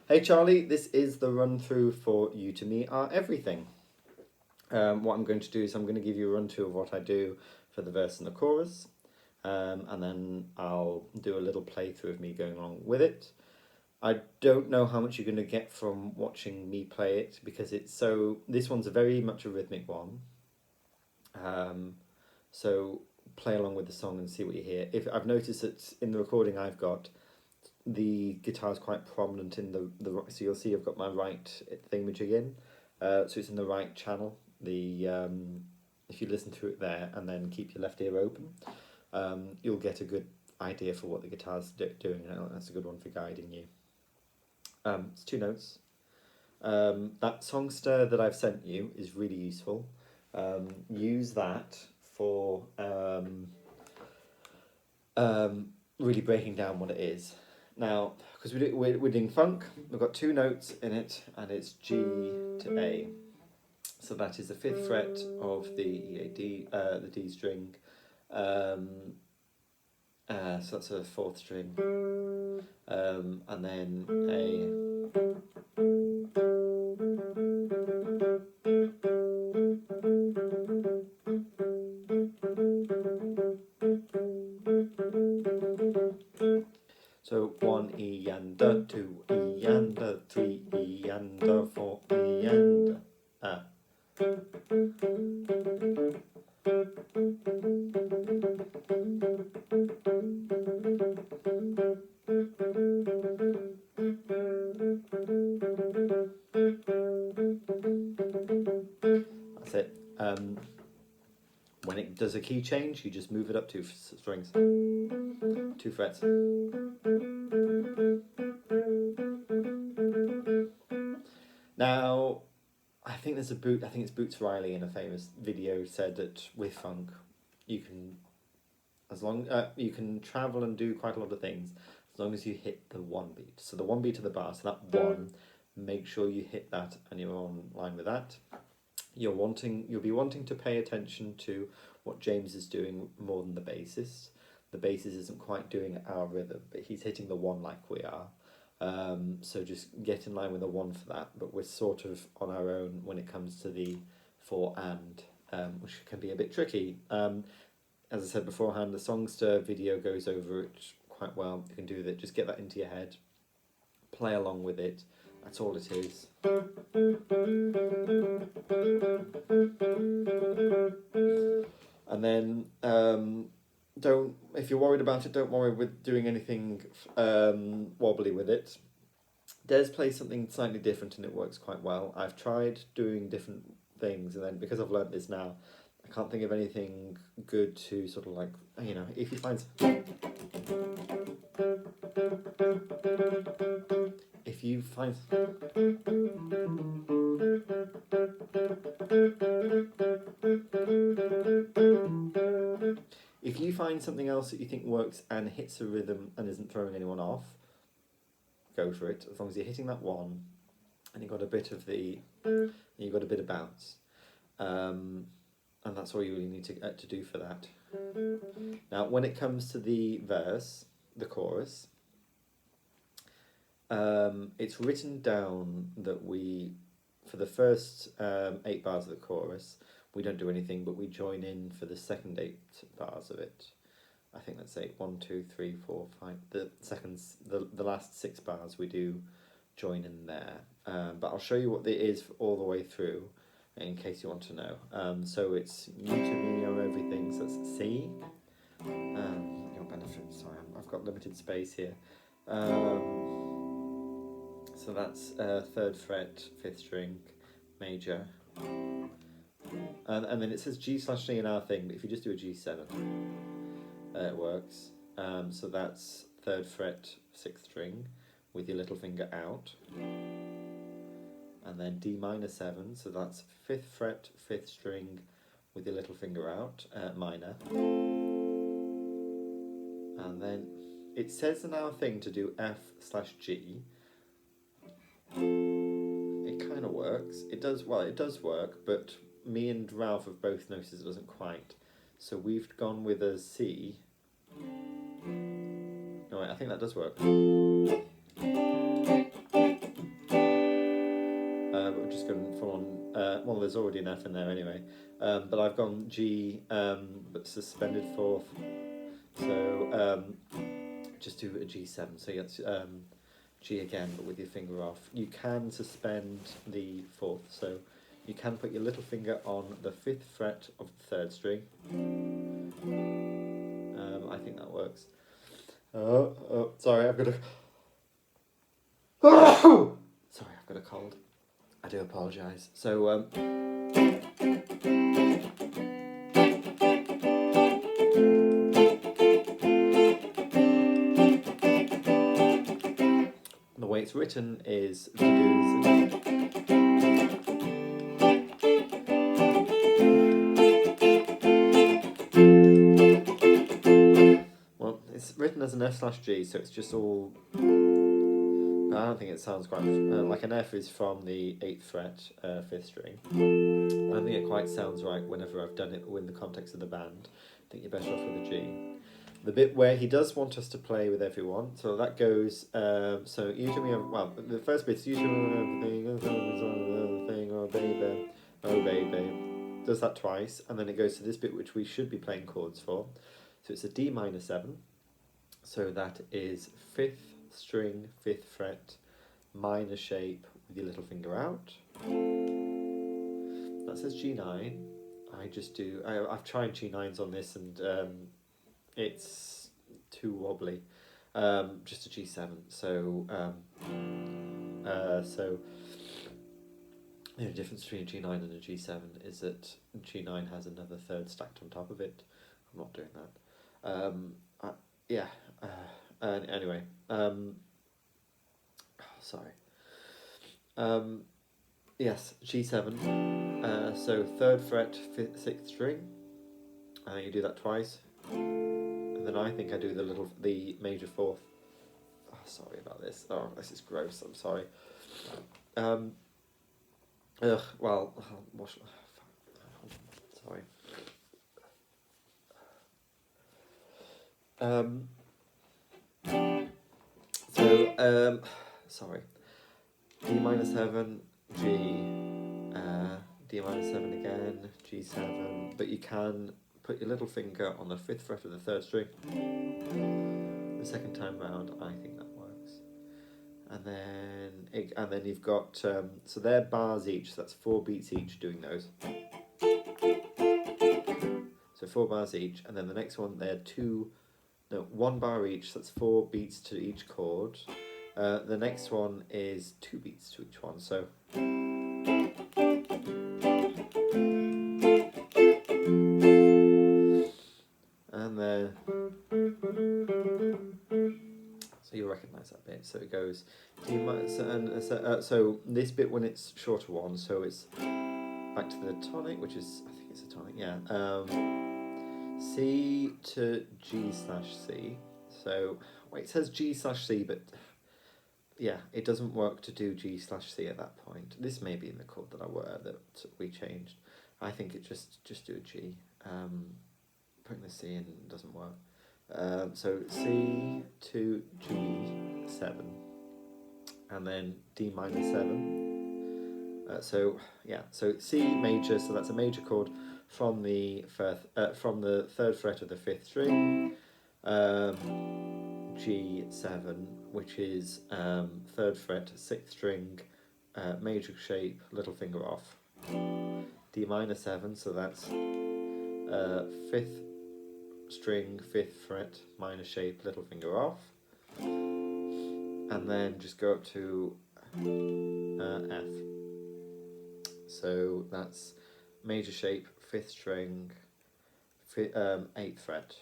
Hey Charlie, this is the run through for You to Me Are Everything. What I'm going to do is I'm going to give you a run through of what I do for the verse and the chorus, and then I'll do a little playthrough of me going along with it. I don't know how much you're going to get from watching me play it because this one's a very much a rhythmic one. So play along with the song and see what you hear. If I've noticed that in the recording I've got, the guitar is quite prominent in the so you'll see I've got my right thingamajig in, so it's in the right channel. If you listen through it there and then keep your left ear open, you'll get a good idea for what the guitar's doing, and that's a good one for guiding you. It's two notes. That songster that I've sent you is really useful. Use that for really breaking down what it is. Now, because we're doing funk, we've got two notes in it, and it's G to A. So that is the fifth fret of the D string. So that's a fourth string, and then A. So 1 E and a, 2 E and a, 3 E and a, 4 E and a. That's it. When it does a key change, you just move it up two strings, two frets. Now, I think it's Boots Riley in a famous video said that with funk, you can, you can travel and do quite a lot of things as long as you hit the one beat. So the one beat of the bar, so that one, make sure you hit that and you're on line with that. You'll be wanting to pay attention to what James is doing more than the bassist. The bassist isn't quite doing our rhythm, but he's hitting the one like we are. So just get in line with the one for that, but we're sort of on our own when it comes to the four and, which can be a bit tricky. As I said beforehand, the Songster video goes over it quite well. You can do that, just get that into your head, play along with it, that's all it is. And then if you're worried about it, don't worry with doing anything wobbly with it. Des plays something slightly different and it works quite well. I've tried doing different things, and then because I've learnt this now, I can't think of anything good to sort of like, if you find... If you find... If you find something else that you think works and hits a rhythm and isn't throwing anyone off, go for it. As long as you're hitting that one and you've got a bit of bounce. And that's all you really need to do for that. Now, when it comes to the verse, the chorus, it's written down that for the first 8 bars of the chorus, we don't do anything, but we join in for the second 8 bars of it. I think let's say 1, 2, 3, 4, 5. The last 6 bars we do join in there. But I'll show you what it is all the way through, in case you want to know. So it's You to Me Are Everything. So that's C. Your benefit. Sorry, I've got limited space here. So that's 3rd fret, 5th string, major. And then it says G/C in our thing, but if you just do a G7, it works. So that's 3rd fret, 6th string, with your little finger out. And then D minor 7, so that's 5th fret, 5th string, with your little finger out, minor. And then it says in our thing to do F/G. It kind of works. It does work, but me and Ralph have both noticed it doesn't quite. So we've gone with a C. No, wait, I think that does work. there's already an F in there anyway. But I've gone G, but suspended fourth. So just do a G7. So it's G again, but with your finger off. You can suspend the fourth, so you can put your little finger on the 5th fret of the 3rd string. I think that works. Sorry, I've got a... Sorry, I've got a cold. I do apologise. So, the way it's written is to do well, it's written as an F/G, so it's just all. I don't think it sounds quite like an F is from the 8th fret, 5th string. I don't think it quite sounds right whenever I've done it in the context of the band. I think you're better off with a G. The bit where he does want us to play with everyone, so that goes, so usually we have, well, the first bit's usually everything, oh baby, oh baby, does that twice, and then it goes to this bit which we should be playing chords for, so it's a D minor 7, so that is 5th string, 5th fret, minor shape with your little finger out, that says G9, I just do, I've tried G9s on this and it's too wobbly, just a G7, so the difference between a G9 and a G7 is that G9 has another 3rd stacked on top of it. I'm not doing that. Anyway, sorry. Yes, G7, so 3rd fret, 6th string, you do that twice. And then I think I do the major 4th. Oh, sorry about this. Oh, this is gross. I'm sorry. Well, sorry. Sorry. D minor 7, G, D minor 7 again, G7, but you can put your little finger on the 5th fret of the 3rd string. The second time round, I think that works. And then you've got, so they're bars each, so that's 4 beats each doing those. So 4 bars each, and then the next one, they're 1 bar each, so that's 4 beats to each chord. The next one is 2 beats to each one, so. And then, so you'll recognise that bit. So it goes D minor, so this bit when it's shorter one, so it's back to the tonic, which is, I think it's a tonic, yeah. C to G/C. So wait, it says G/C, but yeah, it doesn't work to do G/C at that point. This may be in the chord that that we changed. I think it just do a G. Putting the C in doesn't work. So C to G7, and then D minor 7. So C major. So that's a major chord from the 3rd fret of the 5th string. G7, which is 3rd fret, 6th string, major shape, little finger off. D minor 7, so that's 5th string, 5th fret, minor shape, little finger off. And then just go up to F. So that's major shape, 5th string, 8th fret.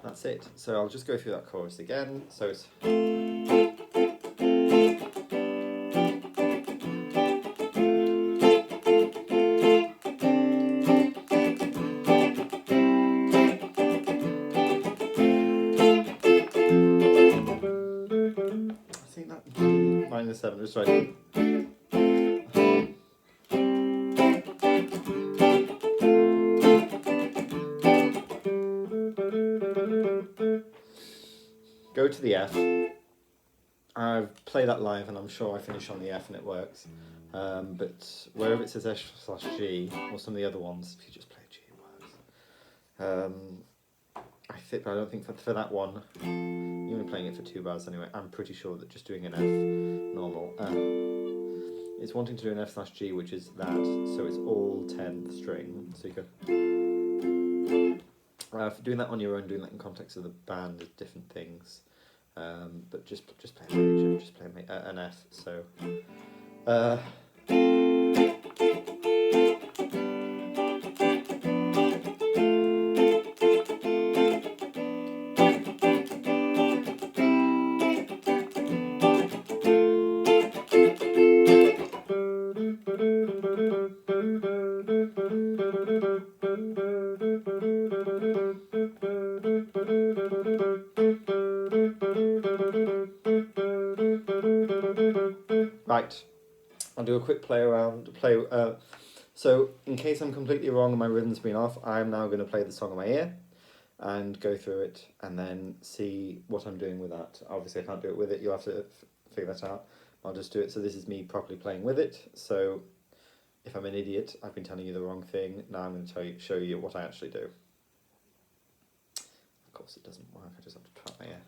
That's it. So I'll just go through that chorus again. So it's I think that D minor 7 is right. go to the F. I've played that live and I'm sure I finish on the F and it works. But wherever it says F/G or some of the other ones, if you just play G, it works. But I don't think for that one, even playing it for 2 bars anyway, I'm pretty sure that just doing an F normal, it's wanting to do an F/G, which is that, so it's all 10th string. So you go. For doing that on your own, doing that in context of the band is different things. But just play a major, just play an F. So. Right, I'll do a quick play around. So in case I'm completely wrong and my rhythm's been off, I'm now going to play the song on my ear and go through it and then see what I'm doing with that. Obviously I can't do it with it, you'll have to figure that out. I'll just do it. So this is me properly playing with it. So if I'm an idiot, I've been telling you the wrong thing. Now I'm going to show you what I actually do. Of course it doesn't work, I just have to trap my ear.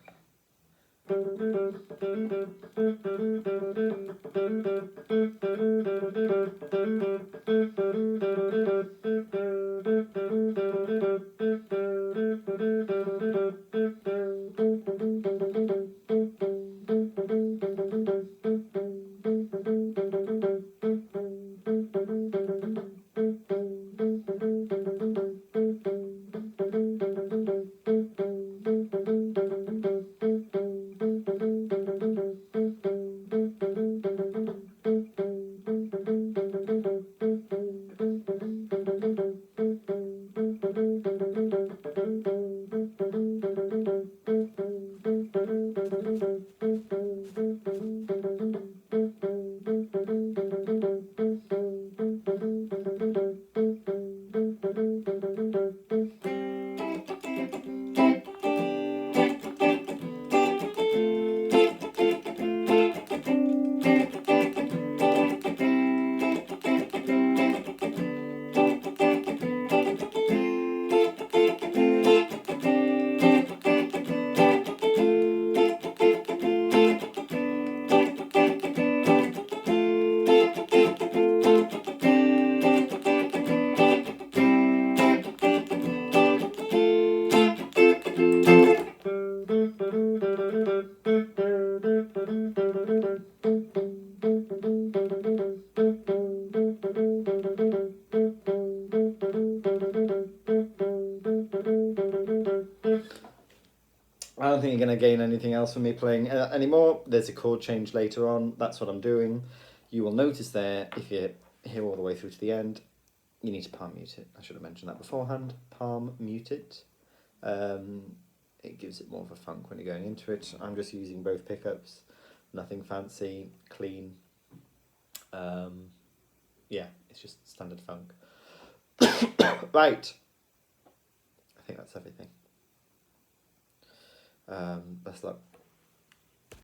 I don't think you're going to gain anything else from me playing anymore. There's a chord change later on. That's what I'm doing. You will notice there, if you're here all the way through to the end, you need to palm mute it. I should have mentioned that beforehand. Palm mute it. It gives it more of a funk when you're going into it. I'm just using both pickups. Nothing fancy, clean. Yeah, it's just standard funk. Right. I think that's everything. Best luck.